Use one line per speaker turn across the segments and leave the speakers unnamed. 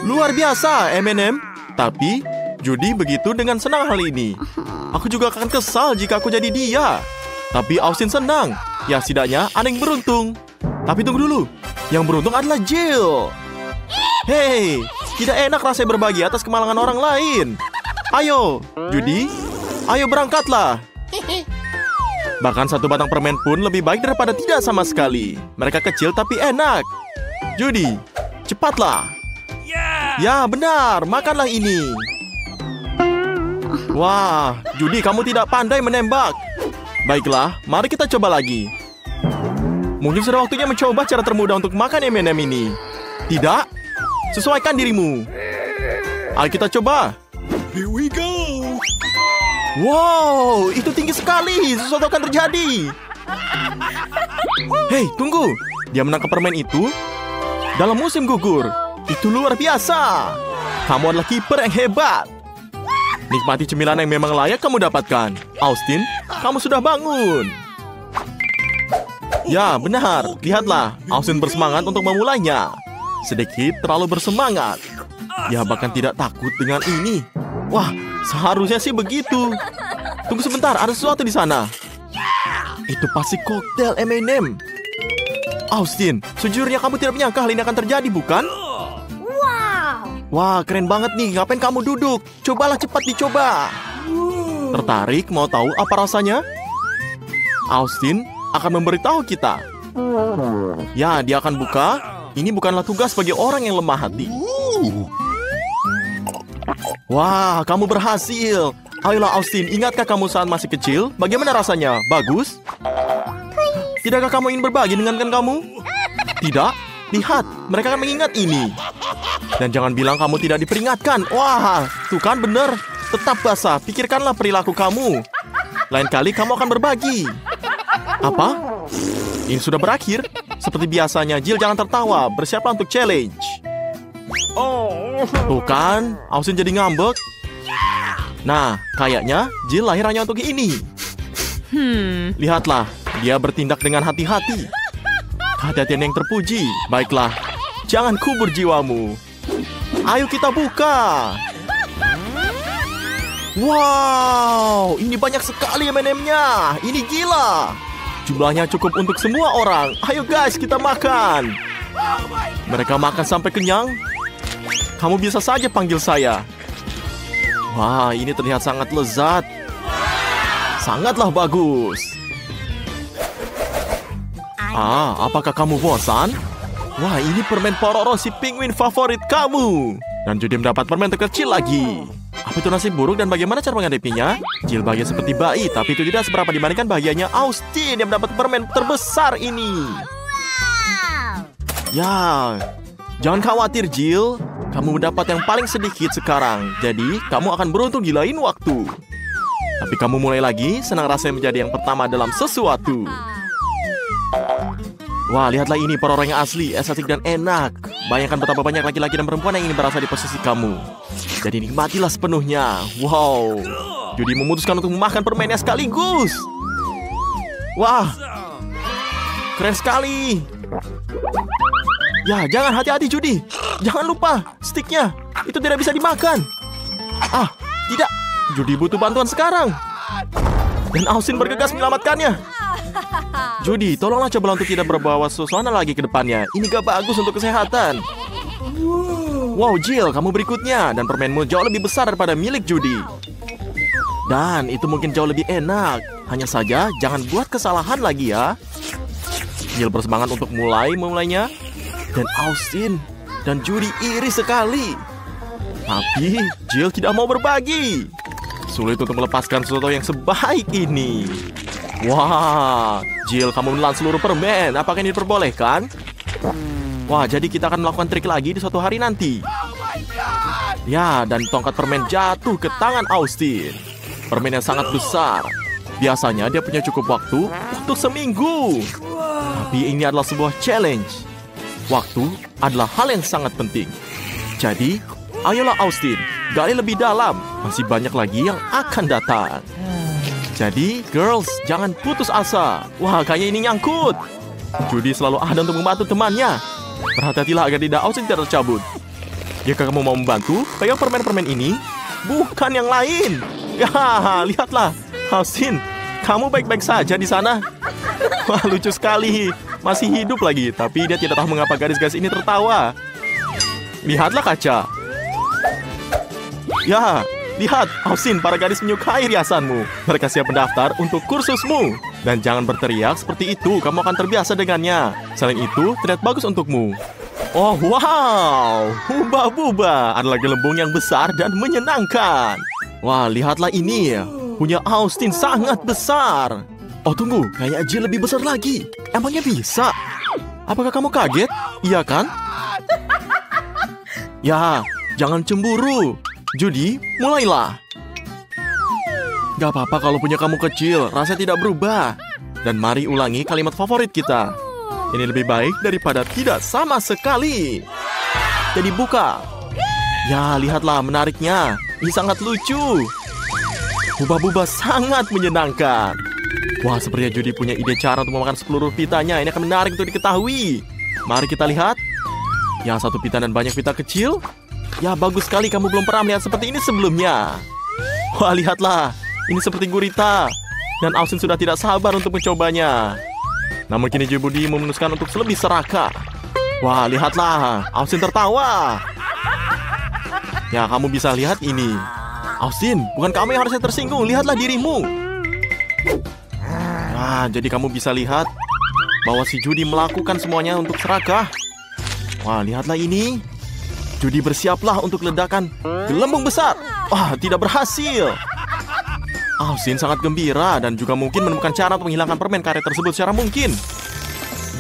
Luar biasa, M&M. Tapi, Judy begitu dengan senang hal ini. Aku juga akan kesal jika aku jadi dia. Tapi Austin senang. Ya, setidaknya ada yang beruntung. Tapi tunggu dulu. Yang beruntung adalah Jill. Hei, tidak enak rasanya berbagi atas kemalangan orang lain. Ayo, Judy. Ayo berangkatlah. Bahkan satu batang permen pun lebih baik daripada tidak sama sekali. Mereka kecil tapi enak. Judy, cepatlah. Ya, benar. Makanlah ini. Wah, Judy, kamu tidak pandai menembak. Baiklah, mari kita coba lagi. Mungkin sudah waktunya mencoba cara termudah untuk makan M&M ini. Tidak? Sesuaikan dirimu. Ayo kita coba.
Here we go.
Wow, itu tinggi sekali. Sesuatu akan terjadi. Hei, tunggu. Dia menangkap permen itu dalam musim gugur. Itu luar biasa. Kamu adalah kiper yang hebat. Nikmati cemilan yang memang layak kamu dapatkan. Austin, kamu sudah bangun. Ya, benar. Lihatlah, Austin bersemangat untuk memulainya. Sedikit terlalu bersemangat. Dia bahkan tidak takut dengan ini. Wah, seharusnya sih begitu. Tunggu sebentar, ada sesuatu di sana. Itu pasti koktail M&M. Austin, sejujurnya kamu tidak menyangka hal ini akan terjadi, bukan? Wah, keren banget nih. Ngapain kamu duduk? Cobalah cepat dicoba. Tertarik? Mau tahu apa rasanya? Austin akan memberitahu kita. Ya, dia akan buka. Ini bukanlah tugas bagi orang yang lemah hati. Wah, kamu berhasil. Ayolah Austin, ingatkah kamu saat masih kecil? Bagaimana rasanya? Bagus? Tidakkah kamu ingin berbagi dengan kamu? Tidak? Lihat, mereka akan mengingat ini. Dan jangan bilang kamu tidak diperingatkan. Wah, tuh kan bener. Tetap basah, pikirkanlah perilaku kamu. Lain kali kamu akan berbagi. Apa? Ini sudah berakhir. Seperti biasanya, Jill jangan tertawa. Bersiaplah untuk challenge. Tuh kan, Austin jadi ngambek. Nah, kayaknya Jill lahir hanya untuk ini. Lihatlah, dia bertindak dengan hati-hati. Kehati-hatian yang terpuji. Baiklah, jangan kubur jiwamu. Ayo kita buka. Wow, ini banyak sekali M&M-nya. Ini gila. Jumlahnya cukup untuk semua orang. Ayo guys, kita makan. Mereka makan sampai kenyang. Kamu bisa saja panggil saya. Wah, ini terlihat sangat lezat. Sangatlah bagus. Apakah kamu bosan? Wah, ini permen Pororo si penguin favorit kamu. Dan Judy mendapat permen terkecil lagi. Apa itu nasib buruk dan bagaimana cara menghadapinya? Jill bahagia seperti bayi, tapi itu tidak seberapa dibandingkan bahagianya Austin yang mendapat permen terbesar ini. Ya, jangan khawatir Jill. Kamu mendapat yang paling sedikit sekarang. Jadi, kamu akan beruntung di lain waktu. Tapi kamu mulai lagi, senang rasanya menjadi yang pertama dalam sesuatu. Wah, lihatlah ini Pororo yang asli, estetik dan enak. Bayangkan betapa banyak laki-laki dan perempuan yang ingin berasa di posisi kamu. Jadi nikmatilah sepenuhnya. Wow, Judy memutuskan untuk memakan permennya sekaligus. Wah, keren sekali. Ya, jangan, hati-hati Judy. Jangan lupa, sticknya. Itu tidak bisa dimakan. Tidak. Judy butuh bantuan sekarang. Dan Austin bergegas menyelamatkannya. Judy, tolonglah coba untuk tidak berbawa suasana lagi ke depannya. Ini gak bagus untuk kesehatan. Wow, Jill, kamu berikutnya. Dan permenmu jauh lebih besar daripada milik Judy. Dan itu mungkin jauh lebih enak. Hanya saja, jangan buat kesalahan lagi ya. Jill bersemangat untuk mulainya. Dan Austin dan Judy iri sekali. Tapi Jill tidak mau berbagi. Sulit untuk melepaskan sesuatu yang sebaik ini. Wah, Jill, kamu menelan seluruh permen. Apakah ini diperbolehkan? Wah, jadi kita akan melakukan trik lagi di suatu hari nanti. Ya, dan tongkat permen jatuh ke tangan Austin. Permen yang sangat besar. Biasanya dia punya cukup waktu untuk seminggu. Tapi ini adalah sebuah challenge. Waktu adalah hal yang sangat penting. Jadi, ayolah Austin, gali lebih dalam. Masih banyak lagi yang akan datang. Jadi, girls, jangan putus asa. Wah, kayaknya ini nyangkut. Judy selalu ada untuk membantu temannya. Berhati-hatilah agar tidak Austin tidak tercabut. Jika kamu mau membantu, pegang permen-permen ini, bukan yang lain. Ya, lihatlah. Austin, kamu baik-baik saja di sana. Wah, lucu sekali. Masih hidup lagi, tapi dia tidak tahu mengapa gadis-gadis ini tertawa. Lihatlah kaca. Ya, lihat, Austin, para gadis menyukai riasanmu. Mereka siap mendaftar untuk kursusmu. Dan jangan berteriak seperti itu, kamu akan terbiasa dengannya. Selain itu, terlihat bagus untukmu. Oh, wow! Huba-buba adalah gelembung yang besar dan menyenangkan. Wah, lihatlah ini. Punya Austin sangat besar. Oh, tunggu, kayaknya Jill lebih besar lagi. Emangnya bisa? Apakah kamu kaget? Iya kan? Ya, jangan cemburu. Judy, mulailah. Gak apa-apa kalau punya kamu kecil, rasanya tidak berubah. Dan mari ulangi kalimat favorit kita. Ini lebih baik daripada tidak sama sekali. Jadi buka. Ya, lihatlah menariknya. Ini sangat lucu. Buba-buba sangat menyenangkan. Wah, sepertinya Judy punya ide cara untuk memakan seluruh pitanya. Ini akan menarik untuk diketahui. Mari kita lihat. Yang satu pita dan banyak pita kecil. Ya, bagus sekali, kamu belum pernah melihat seperti ini sebelumnya. Wah, lihatlah. Ini seperti gurita. Dan Austin sudah tidak sabar untuk mencobanya. Namun kini Judy memutuskan untuk lebih serakah. Wah, lihatlah. Austin tertawa. Ya, kamu bisa lihat ini. Austin, bukan kamu yang harusnya tersinggung. Lihatlah dirimu. Nah, jadi kamu bisa lihat bahwa si Judy melakukan semuanya untuk serakah. Wah, lihatlah ini. Judy bersiaplah untuk ledakan gelembung besar. Wah, tidak berhasil. Austin sangat gembira dan juga mungkin menemukan cara untuk menghilangkan permen karet tersebut secara mungkin.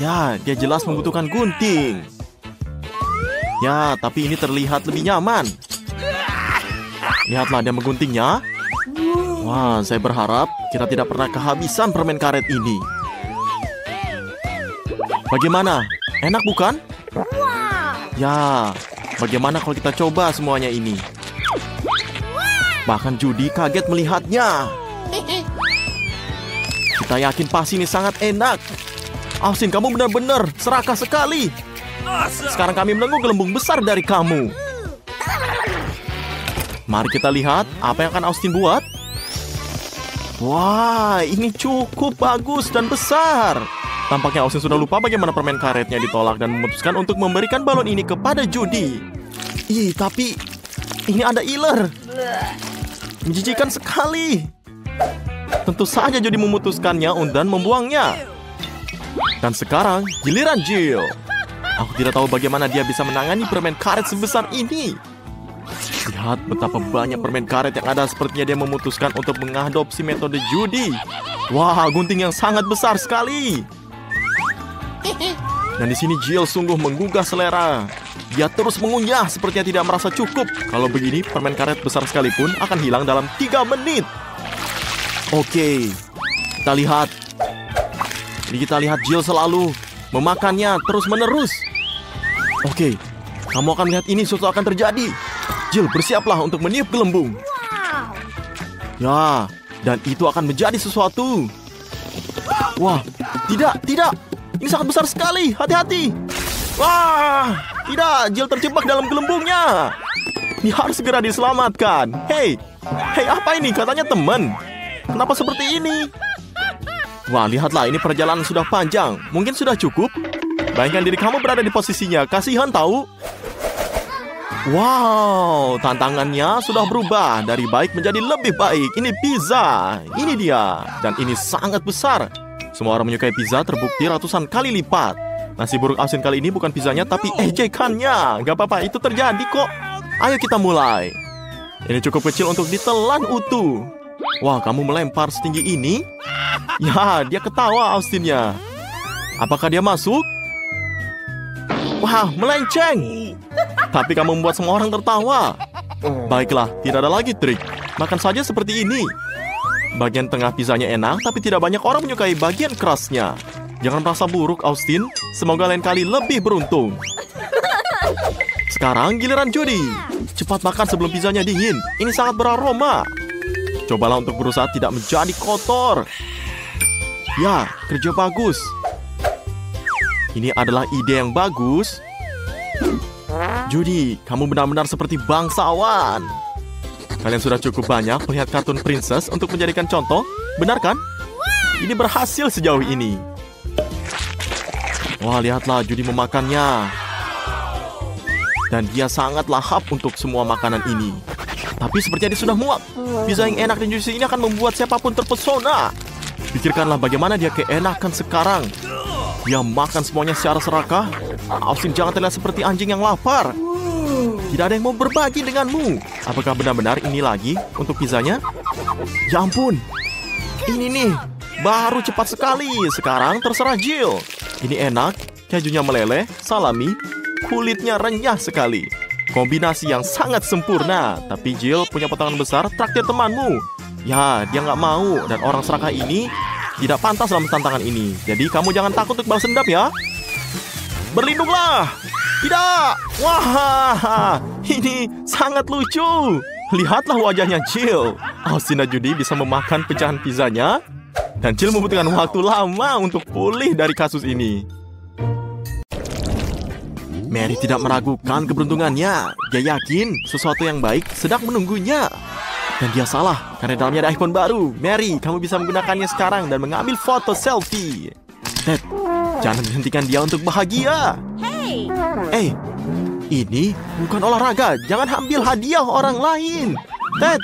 Ya, dia jelas membutuhkan gunting. Ya, tapi ini terlihat lebih nyaman. Lihatlah dia mengguntingnya. Wah, saya berharap kita tidak pernah kehabisan permen karet ini. Bagaimana? Enak bukan? Ya, bagaimana kalau kita coba semuanya ini? Bahkan Judy kaget melihatnya. Kita yakin pasti ini sangat enak. Austin, kamu benar-benar serakah sekali. Sekarang kami menunggu gelembung besar dari kamu. Mari kita lihat apa yang akan Austin buat. Wah, ini cukup bagus dan besar. Tampaknya Austin sudah lupa bagaimana permen karetnya ditolak dan memutuskan untuk memberikan balon ini kepada Judy. Ih, tapi ini ada iler. Menjijikan sekali. Tentu saja Judy memutuskannya dan membuangnya. Dan sekarang giliran Jill. Aku tidak tahu bagaimana dia bisa menangani permen karet sebesar ini. Lihat betapa banyak permen karet yang ada. Sepertinya dia memutuskan untuk mengadopsi metode Judy. Wah, gunting yang sangat besar sekali. Dan di sini Jill sungguh menggugah selera. Dia terus mengunyah sepertinya tidak merasa cukup. Kalau begini, permen karet besar sekalipun akan hilang dalam 3 menit. Oke, kita lihat. Jadi kita lihat Jill selalu memakannya terus-menerus. Oke, kamu akan melihat ini sesuatu akan terjadi. Jill, bersiaplah untuk meniup gelembung. Ya, dan itu akan menjadi sesuatu. Wah, tidak. Ini sangat besar sekali, hati-hati. Wah, tidak, Jill terjebak dalam gelembungnya. Ini harus segera diselamatkan. Hei, apa ini? Katanya teman. Kenapa seperti ini? Wah, lihatlah, ini perjalanan sudah panjang. Mungkin sudah cukup. Bayangkan diri kamu berada di posisinya. Kasihan tahu. Wow, tantangannya sudah berubah dari baik menjadi lebih baik. Ini pizza. Ini dia. Dan ini sangat besar. Semua orang menyukai pizza terbukti ratusan kali lipat. Nasi buruk Austin kali ini bukan pizzanya tapi ejekannya. Gak apa-apa, itu terjadi kok. Ayo kita mulai. Ini cukup kecil untuk ditelan utuh. Wah, kamu melempar setinggi ini? Ya, dia ketawa Austinnya. Apakah dia masuk? Wah, melenceng. Tapi kamu membuat semua orang tertawa. Baiklah, tidak ada lagi trik. Makan saja seperti ini. Bagian tengah pizzanya enak, tapi tidak banyak orang menyukai bagian kerasnya. Jangan merasa buruk, Austin. Semoga lain kali lebih beruntung. Sekarang giliran Judy. Cepat makan sebelum pizzanya dingin. Ini sangat beraroma. Cobalah untuk berusaha tidak menjadi kotor. Ya, kerja bagus. Ini adalah ide yang bagus. Judy, kamu benar-benar seperti bangsawan. Kalian sudah cukup banyak melihat kartun princess untuk menjadikan contoh, benar kan? Ini berhasil sejauh ini. Wah, lihatlah Judy memakannya. Dan dia sangat lahap untuk semua makanan ini. Tapi sepertinya dia sudah muak. Pizza yang enak dan juicy ini akan membuat siapapun terpesona. Pikirkanlah bagaimana dia keenakan sekarang. Dia makan semuanya secara serakah. Austin, jangan terlihat seperti anjing yang lapar. Tidak ada yang mau berbagi denganmu. Apakah benar-benar ini lagi untuk pizzanya? Ya ampun. Ini nih, baru cepat sekali. Sekarang terserah Jill. Ini enak, kejunya meleleh, salami, kulitnya renyah sekali. Kombinasi yang sangat sempurna. Tapi Jill punya potongan besar, traktir temanmu. Ya, dia nggak mau. Dan orang serakah ini tidak pantas dalam tantangan ini. Jadi kamu jangan takut untuk balas dendam ya. Berlindunglah. Tidak. Wah, ini sangat lucu. Lihatlah wajahnya Jill. Austin dan Judy bisa memakan pecahan pizzanya. Dan Jill membutuhkan waktu lama untuk pulih dari kasus ini. Mary tidak meragukan keberuntungannya. Dia yakin sesuatu yang baik sedang menunggunya. Dan dia salah, karena dalamnya ada iPhone baru. Mary, kamu bisa menggunakannya sekarang dan mengambil foto selfie. Ted, jangan hentikan dia untuk bahagia. Hey, ini bukan olahraga. Jangan ambil hadiah orang lain. Ted,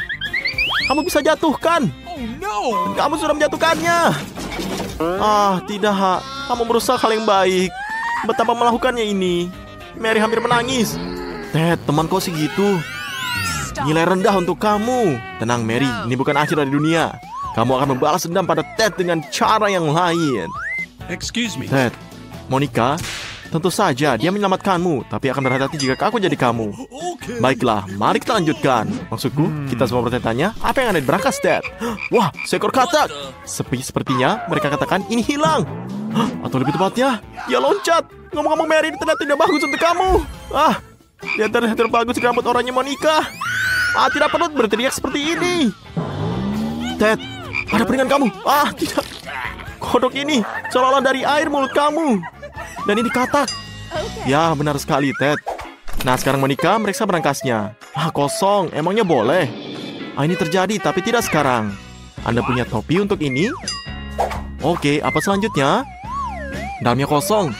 kamu bisa jatuhkan. Dan kamu sudah menjatuhkannya. Ah, tidak. Kamu merusak hal yang baik. Betapa melakukannya ini. Mary hampir menangis. Ted, teman kau segitu. Nilai rendah untuk kamu. Tenang Mary, ini bukan akhir dari dunia. Kamu akan membalas dendam pada Ted dengan cara yang lain.
Excuse me.
Ted, Monica, tentu saja dia menyelamatkanmu. Tapi akan berhati-hati jika aku jadi kamu. Baiklah, mari kita lanjutkan. Maksudku, kita semua bertanya, apa yang ada di berangkas Ted? Wah, seekor katak. Sepertinya mereka katakan ini hilang. Atau lebih tepatnya, dia loncat. Ngomong-ngomong Mary, ini terlihat tidak bagus untuk kamu. Dia terlihat tidak bagus di rambut orangnya Monica. Tidak perlu berteriak seperti ini. Ted, ada piringan kamu. Tidak. Kodok ini seolah-olah dari air mulut kamu. Dan ini katak. Ya, benar sekali, Ted. Nah, sekarang Monica meriksa berangkasnya. Kosong. Emangnya boleh? Ini terjadi, tapi tidak sekarang. Anda punya topi untuk ini? Oke, apa selanjutnya? Dalamnya kosong.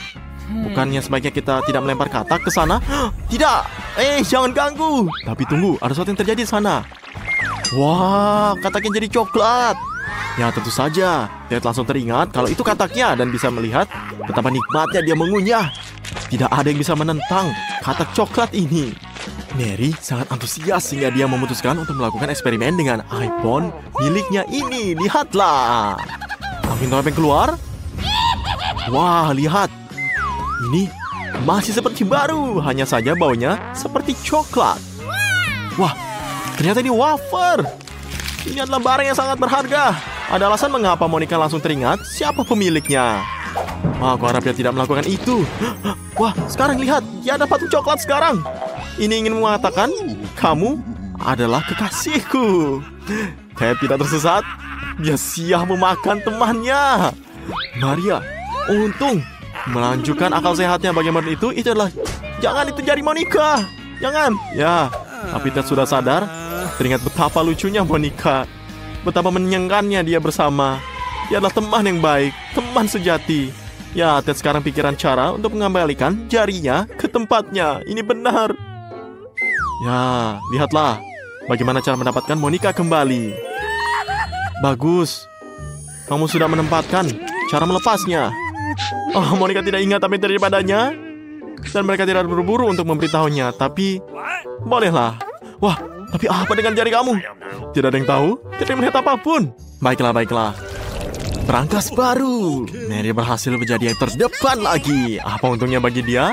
Bukannya sebaiknya kita tidak melempar katak ke sana? Tidak! Jangan ganggu! Tapi tunggu, ada sesuatu yang terjadi di sana. Wah, kataknya jadi coklat. Ya, tentu saja. Ted langsung teringat kalau itu kataknya dan bisa melihat betapa nikmatnya dia mengunyah. Tidak ada yang bisa menentang katak coklat ini. Mary sangat antusias sehingga dia memutuskan untuk melakukan eksperimen dengan iPhone miliknya ini. Lihatlah. Angin topeng keluar. Wah, lihat. Ini masih seperti baru. Hanya saja baunya seperti coklat. Wah, ternyata ini wafer. Ini adalah barang yang sangat berharga. Ada alasan mengapa Monica langsung teringat siapa pemiliknya. Aku harap dia tidak melakukan itu. Wah, sekarang lihat. Dia ada patung coklat sekarang. Ini ingin mengatakan kamu adalah kekasihku. Ted tidak tersesat. Dia siap memakan temannya. Maria, untung melanjutkan akal sehatnya bagaimana itu adalah jangan itu jari Monica. Jangan. Ya, tapi Ted sudah sadar. Teringat betapa lucunya Monica. Betapa menyenangkannya dia bersama. Dia adalah teman yang baik, teman sejati. Ya, Ted sekarang pikiran cara untuk mengembalikan jarinya ke tempatnya. Ini benar. Ya, lihatlah bagaimana cara mendapatkan Monica kembali. Bagus. Kamu sudah menempatkan cara melepasnya. Monica tidak ingat apa yang terjadi padanya. Dan mereka tidak berburu untuk memberitahunya. Tapi, bolehlah. Wah, tapi apa dengan jari kamu? Tidak ada yang tahu, tidak ada yang melihat apapun. Baiklah. Berangkas baru. Mary berhasil menjadi yang terdepan lagi. Apa untungnya bagi dia?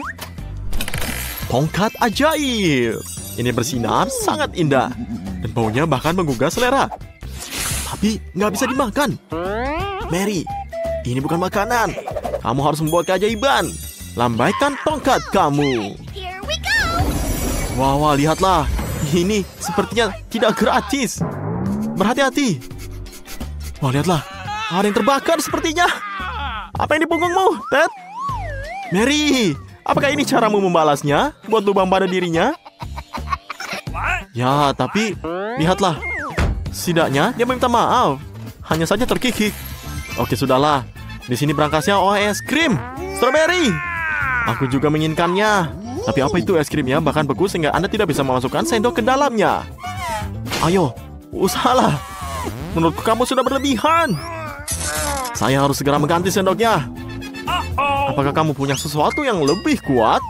Tongkat ajaib. Ini bersinar sangat indah. Dan baunya bahkan menggugah selera. Tapi nggak bisa dimakan. Mary, ini bukan makanan. Kamu harus membuat keajaiban. Lambaikan tongkat kamu. Wah, lihatlah. Ini sepertinya tidak gratis. Berhati-hati. Wah, lihatlah. Ada yang terbakar sepertinya. Apa yang di punggungmu, Ted? Mary, Apakah ini caramu membalasnya? Buat lubang pada dirinya? Ya, tapi lihatlah. Setidaknya dia meminta maaf. Hanya saja terkikik. Oke, sudahlah. Di sini berangkasnya es krim strawberry. Aku juga menginginkannya. Tapi apa itu es krimnya? Bahkan beku sehingga Anda tidak bisa memasukkan sendok ke dalamnya. Ayo, usahalah. Menurutku kamu sudah berlebihan. Saya harus segera mengganti sendoknya. Apakah kamu punya sesuatu yang lebih kuat?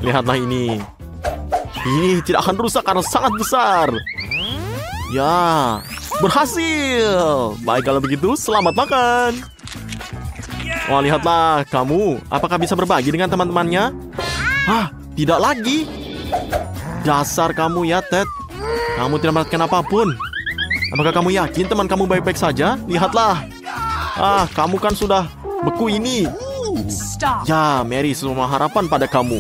Lihatlah ini. Ini tidak akan rusak karena sangat besar. Ya, berhasil. Baik kalau begitu, selamat makan. Wah, lihatlah kamu. Apakah bisa berbagi dengan teman-temannya? Hah, tidak lagi. Dasar kamu ya, Ted. Kamu tidak mendapatkan apapun. Apakah kamu yakin teman kamu baik-baik saja? Lihatlah. Kamu kan sudah beku ini. Ya, Mary, semua harapan pada kamu.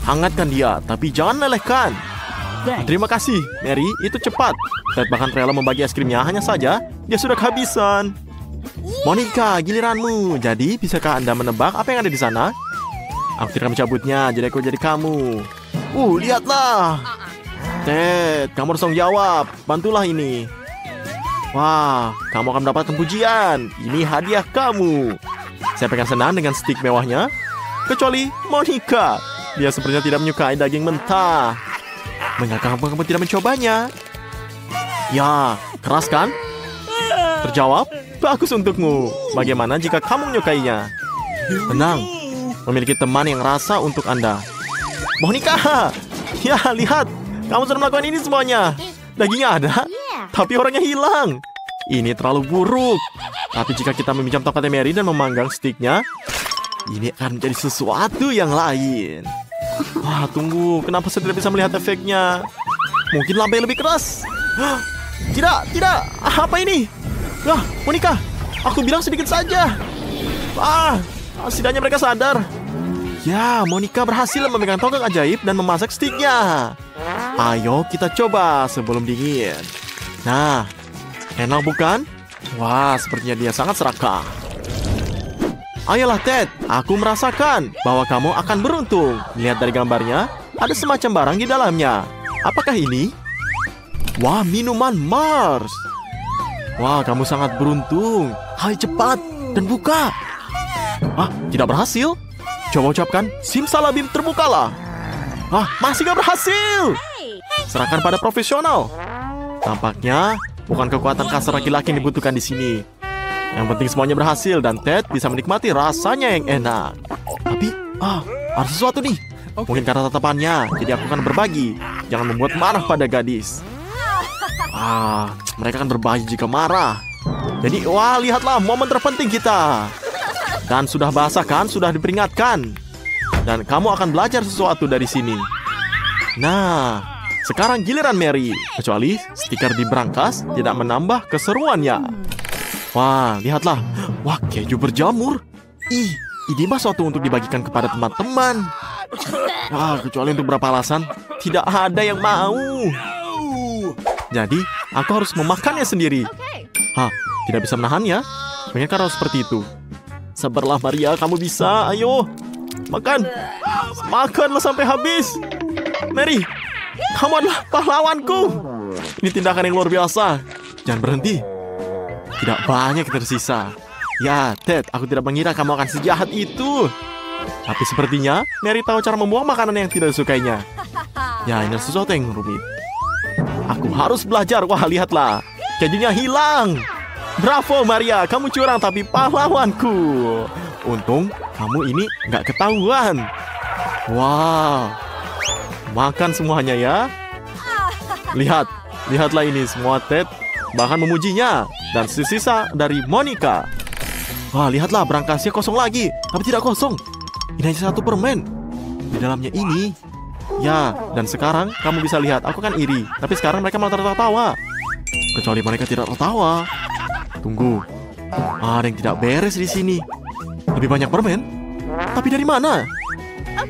Hangatkan dia, tapi jangan lelehkan. Terima kasih, Mary. Itu cepat. Ted bahkan rela membagi es krimnya. Hanya saja, dia sudah kehabisan. Monica, giliranmu. Jadi, bisakah Anda menebak apa yang ada di sana? Aku tidak mencabutnya, jadi aku jadi kamu. Lihatlah. Ted, kamu harus jawab. Bantulah ini. Wah, kamu akan mendapatkan pujian. Ini hadiah kamu. Saya pengen senang dengan stik mewahnya. Kecuali Monica. Dia sepertinya tidak menyukai daging mentah. Mengapa kamu tidak mencobanya? Ya, keras kan? Terjawab, bagus untukmu. Bagaimana jika kamu menyukainya? Tenang, memiliki teman yang rasa untuk Anda. Monica, ya lihat. Kamu sudah melakukan ini semuanya. Dagingnya ada, tapi orangnya hilang. Ini terlalu buruk. Tapi jika kita meminjam tongkatnya Mary dan memanggang stiknya, ini akan menjadi sesuatu yang lain. Wah, tunggu. Kenapa saya tidak bisa melihat efeknya? Mungkin lampu lebih keras. Tidak. Apa ini? Monica, aku bilang sedikit saja. Setidaknya mereka sadar. Ya, Monica berhasil memegang tongkat ajaib dan memasak stiknya. Ayo kita coba sebelum dingin. Nah, enak bukan? Wah, sepertinya dia sangat serakah. Ayolah Ted, aku merasakan bahwa kamu akan beruntung. Lihat dari gambarnya, ada semacam barang di dalamnya. Apakah ini? Wah, minuman Mars. Wah, kamu sangat beruntung. Hai, cepat dan buka. Tidak berhasil. Coba ucapkan, simsalabim terbukalah. Masih gak berhasil. Serahkan pada profesional. Tampaknya bukan kekuatan kasar laki-laki yang dibutuhkan di sini. Yang penting semuanya berhasil dan Ted bisa menikmati rasanya yang enak. Tapi, ada sesuatu nih. Mungkin karena tatapannya, jadi aku akan berbagi. Jangan membuat marah pada gadis. Mereka akan berbagi jika marah. Jadi, lihatlah momen terpenting kita. Dan sudah basah kan, sudah diperingatkan. Dan kamu akan belajar sesuatu dari sini. Nah, sekarang giliran Mary. Kecuali stiker di brankas tidak menambah keseruannya. Wah, lihatlah. Wah, keju berjamur. Ini mah suatu untuk dibagikan kepada teman-teman. Kecuali untuk berapa alasan, tidak ada yang mau. Jadi, aku harus memakannya sendiri. Tidak bisa menahannya. Pengen harus seperti itu. Sabarlah Maria, kamu bisa. Ayo, makan. Makanlah sampai habis. Mary, kamu adalah pahlawanku. Ini tindakan yang luar biasa. Jangan berhenti. Tidak banyak yang tersisa. Ya, Ted, aku tidak mengira kamu akan sejahat itu. Tapi sepertinya Mary tahu cara membuang makanan yang tidak disukainya. Ya, ini sesuatu yang rumit. Aku harus belajar. Wah, lihatlah. Kejunya hilang. Bravo, Maria. Kamu curang tapi pahlawanku. Untung kamu ini nggak ketahuan. Wow. Makan semuanya ya. Lihatlah ini semua Ted. Bahkan memujinya. Dan sisa dari Monica. Wah, lihatlah brankasnya kosong lagi. Tapi tidak kosong. Ini hanya satu permen. Di dalamnya ini. Ya, dan sekarang kamu bisa lihat. Aku kan iri. Tapi sekarang mereka malah tertawa. Kecuali mereka tidak tertawa. Tunggu. Ada yang tidak beres di sini. Lebih banyak permen. Tapi dari mana?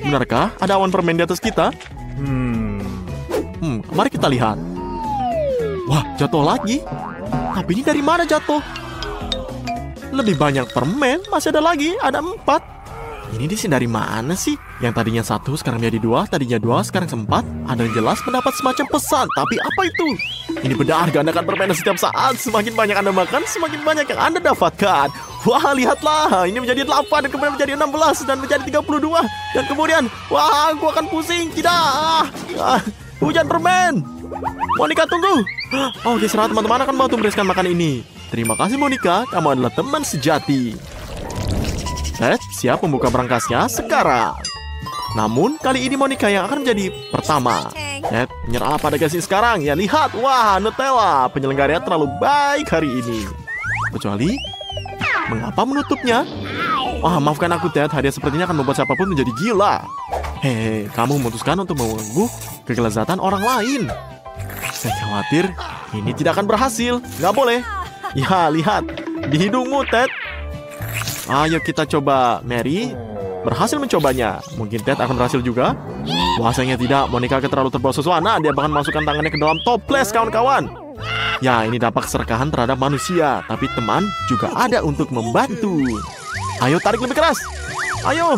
Benarkah ada awan permen di atas kita? Mari kita lihat. Wah, jatuh lagi. Tapi ini dari mana jatuh? Lebih banyak permen. Masih ada lagi. Ada 4. Ini di sini dari mana sih? Yang tadinya 1 sekarang menjadi 2, tadinya 2 sekarang 4. Ada yang jelas mendapat semacam pesan, tapi apa itu? Ini benar, gandakan permainan setiap saat. Semakin banyak Anda makan, semakin banyak yang Anda dapatkan. Wah, lihatlah, ini menjadi 8 dan kemudian menjadi 16 dan menjadi 32. Dan kemudian, wah, aku akan pusing. Tidak. Hujan permen. Monica, tunggu. Oke, serah teman-teman akan bantu membereskan makan ini. Terima kasih Monica, kamu adalah teman sejati. Ted siap membuka berangkasnya sekarang. Namun kali ini Monica yang akan menjadi pertama. Ted menyerahlah pada gasnya sekarang. Ya lihat, wah Nutella. Penyelenggaranya terlalu baik hari ini. Kecuali, mengapa menutupnya? Wah maafkan aku Ted, hadiah sepertinya akan membuat siapapun menjadi gila. Hehe, kamu memutuskan untuk mengganggu kelezatan orang lain. Saya khawatir ini tidak akan berhasil. Nggak boleh. Ya lihat, di hidungmu Ted. Ayo kita coba. Mary berhasil mencobanya. Mungkin Ted akan berhasil juga. Wah sayangnya tidak. Monica terlalu terbawa suasana. Dia bahkan masukkan tangannya ke dalam toples kawan-kawan. Ya ini dampak keserakahan terhadap manusia. Tapi teman juga ada untuk membantu. Ayo tarik lebih keras. Ayo.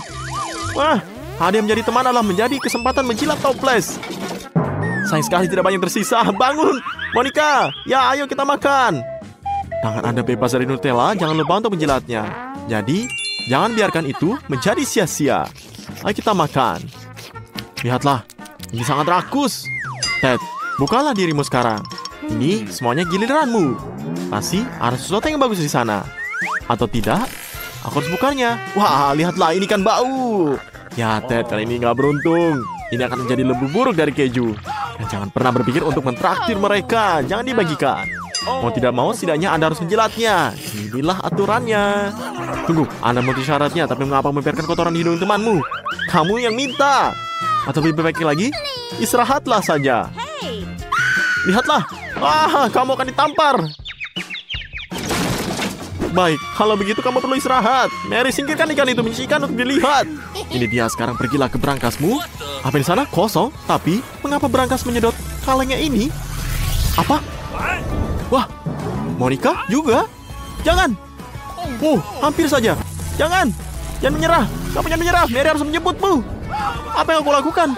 Wah, hadiah menjadi teman adalah menjadi kesempatan menjilat toples. Sayang sekali tidak banyak tersisa. Bangun Monica. Ya ayo kita makan. Tangan Anda bebas dari Nutella. Jangan lupa untuk menjilatnya. Jadi, jangan biarkan itu menjadi sia-sia. Ayo kita makan. Lihatlah, ini sangat rakus. Ted, bukalah dirimu sekarang. Ini semuanya giliranmu. Pasti ada sesuatu yang bagus di sana. Atau tidak, aku harus bukanya. Wah, lihatlah, ini kan bau. Ya, Ted, kali ini nggak beruntung. Ini akan menjadi lebih buruk dari keju. Dan jangan pernah berpikir untuk mentraktir mereka. Jangan dibagikan. Mau tidak mau, setidaknya Anda harus menjilatnya. Inilah aturannya. Tunggu, Anda menutup syaratnya, tapi mengapa membiarkan kotoran di hidung temanmu? Kamu yang minta. Atau lebih baik lagi, istirahatlah saja. Lihatlah, kamu akan ditampar. Baik, kalau begitu kamu perlu istirahat. Mary, singkirkan ikan itu, menyikan untuk dilihat. Ini dia, sekarang pergilah ke berangkasmu. Apa di sana? Kosong. Tapi, mengapa berangkas menyedot kalengnya ini? Apa? Wah, Monica juga? Jangan. Hampir saja. Jangan menyerah. Kamu jangan menyerah. Mary harus menjemputmu. Apa yang aku lakukan?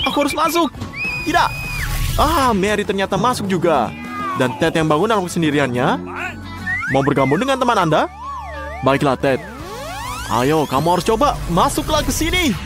Aku harus masuk. Tidak. Mary ternyata masuk juga. Dan Ted yang bangun dalam kesendiriannya. Mau bergabung dengan teman Anda? Baiklah Ted. Ayo, kamu harus coba. Masuklah ke sini.